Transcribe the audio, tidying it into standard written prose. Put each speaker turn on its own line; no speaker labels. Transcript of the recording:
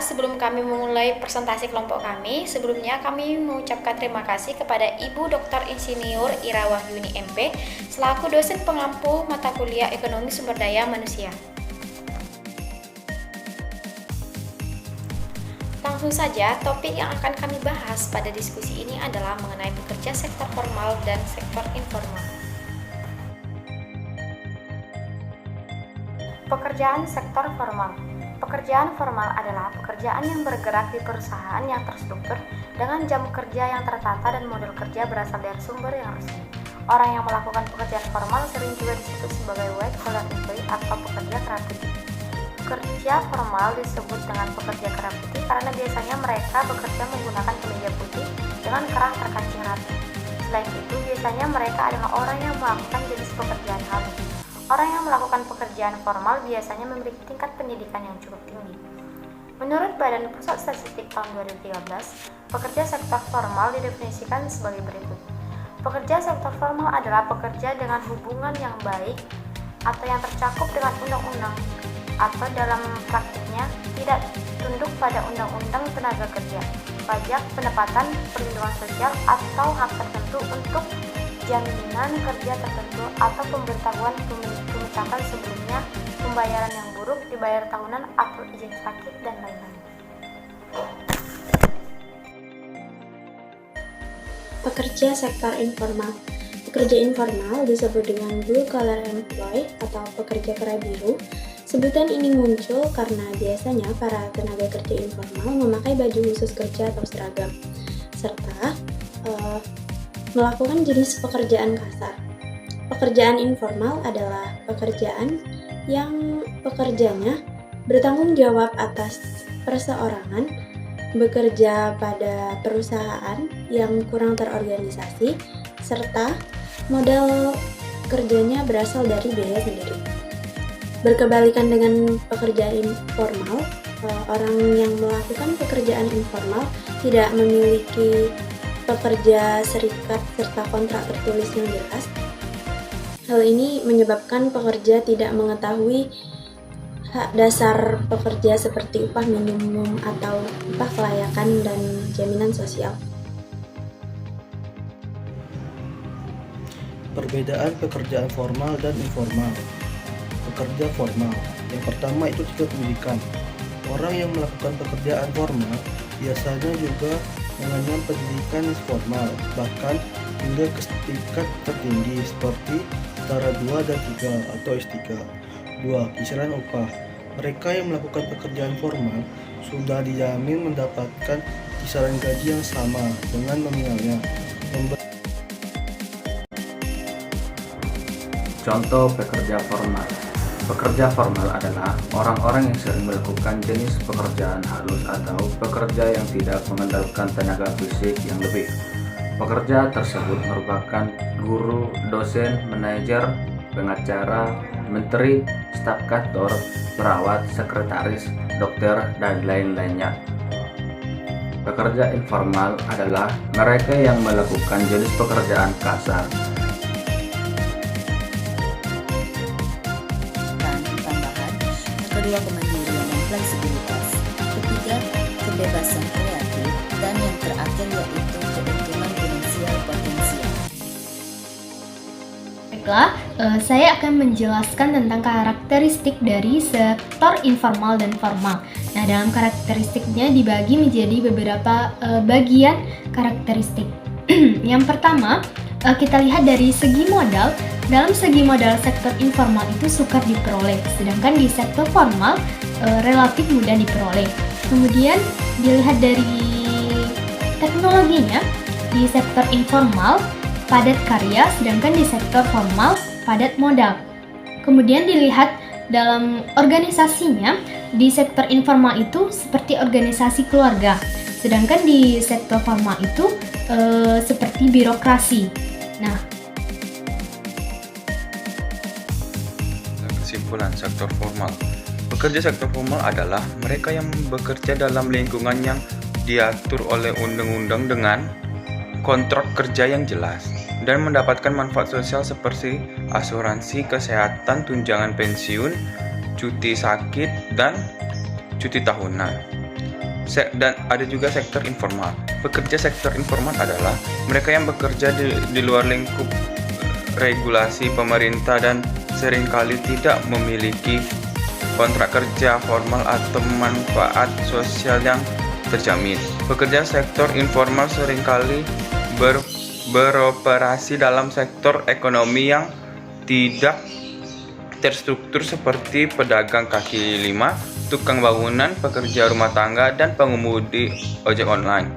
sebelum kami memulai presentasi kelompok kami, sebelumnya kami mengucapkan terima kasih kepada Ibu Dr. Insinyur Ira Wahyuni MP selaku dosen pengampu mata kuliah Ekonomi Sumber Daya Manusia. Langsung saja, topik yang akan kami bahas pada diskusi ini adalah mengenai pekerja sektor formal dan sektor informal. Pekerjaan sektor formal. Pekerjaan formal adalah pekerjaan yang bergerak di perusahaan yang terstruktur dengan jam kerja yang tertata dan model kerja berasal dari sumber yang resmi. Orang yang melakukan pekerjaan formal sering juga disebut sebagai white collar employee atau pekerja kerah putih. Pekerja formal disebut dengan pekerja kerah putih karena biasanya mereka bekerja menggunakan kemeja putih dengan kerah terkancing rapi. Selain itu, biasanya mereka adalah orang yang melakukan jenis pekerjaan halus. Orang yang melakukan pekerjaan formal biasanya memiliki tingkat pendidikan yang cukup tinggi. Menurut Badan Pusat Statistik tahun 2013, pekerja sektor formal didefinisikan sebagai berikut. Pekerja sektor formal adalah pekerja dengan hubungan yang baik atau yang tercakup dengan undang-undang atau dalam praktiknya tidak tunduk pada undang-undang tenaga kerja, pajak, pendapatan, perlindungan sosial, atau hak tertentu untuk jaminan kerja tertentu atau pemberitahuan pemecatan sebelumnya, pembayaran yang buruk, dibayar tahunan atau izin sakit, dan lain-lain.
Pekerja sektor informal. Pekerja informal disebut dengan blue collar employee atau pekerja kerah biru. Sebutan ini muncul karena biasanya para tenaga kerja informal memakai baju khusus kerja atau seragam, serta melakukan jenis pekerjaan kasar. Pekerjaan informal adalah pekerjaan yang pekerjanya bertanggung jawab atas perseorangan, bekerja pada perusahaan yang kurang terorganisasi, serta modal kerjanya berasal dari biaya sendiri. Berkebalikan dengan pekerjaan informal, orang yang melakukan pekerjaan informal tidak memiliki pekerja serikat serta kontrak tertulis yang jelas. Hal ini menyebabkan pekerja tidak mengetahui hak dasar pekerja seperti upah minimum atau upah kelayakan dan jaminan sosial.
Perbedaan pekerjaan formal dan informal. Pekerja formal, yang pertama itu tingkat pendidikan. Orang yang melakukan pekerjaan formal biasanya juga mengenyam pendidikan formal, bahkan hingga ke tingkat tertinggi seperti setara 2 dan 3 atau S3. 2. Kisaran upah. Mereka yang melakukan pekerjaan formal sudah dijamin mendapatkan kisaran gaji yang sama dengan nominalnya.
Contoh pekerja formal. Pekerja formal adalah orang-orang yang sering melakukan jenis pekerjaan halus atau pekerja yang tidak mengandalkan tenaga fisik yang lebih. Pekerja tersebut merupakan guru, dosen, manajer, pengacara, menteri, staf kantor, perawat, sekretaris, dokter, dan lain-lainnya. Pekerja informal adalah mereka yang melakukan jenis pekerjaan kasar.
Kedua, kemandirian dan fleksibilitas. Ketiga, kebebasan kreatif. Dan yang terakhir yaitu keuntungan finansial potensial.
Baiklah, saya akan menjelaskan tentang karakteristik dari sektor informal dan formal. Nah, dalam karakteristiknya dibagi menjadi beberapa bagian karakteristik. Yang pertama, kita lihat dari segi modal. Dalam segi modal, sektor informal itu sukar diperoleh, sedangkan di sektor formal relatif mudah diperoleh. Kemudian dilihat dari teknologinya, di sektor informal padat karya, sedangkan di sektor formal padat modal. Kemudian dilihat dalam organisasinya, di sektor informal itu seperti organisasi keluarga, sedangkan di sektor formal itu seperti birokrasi. Nah,
kesimpulan sektor formal. Pekerja sektor formal adalah mereka yang bekerja dalam lingkungan yang diatur oleh undang-undang dengan kontrak kerja yang jelas dan mendapatkan manfaat sosial seperti asuransi kesehatan, tunjangan pensiun, cuti sakit, dan cuti tahunan. Dan ada juga sektor informal. Pekerja sektor informal adalah mereka yang bekerja di luar lingkup regulasi pemerintah dan seringkali tidak memiliki kontrak kerja formal atau manfaat sosial yang terjamin. Pekerja sektor informal seringkali beroperasi dalam sektor ekonomi yang tidak terstruktur seperti pedagang kaki lima, tukang bangunan, pekerja rumah tangga, dan pengemudi ojek online.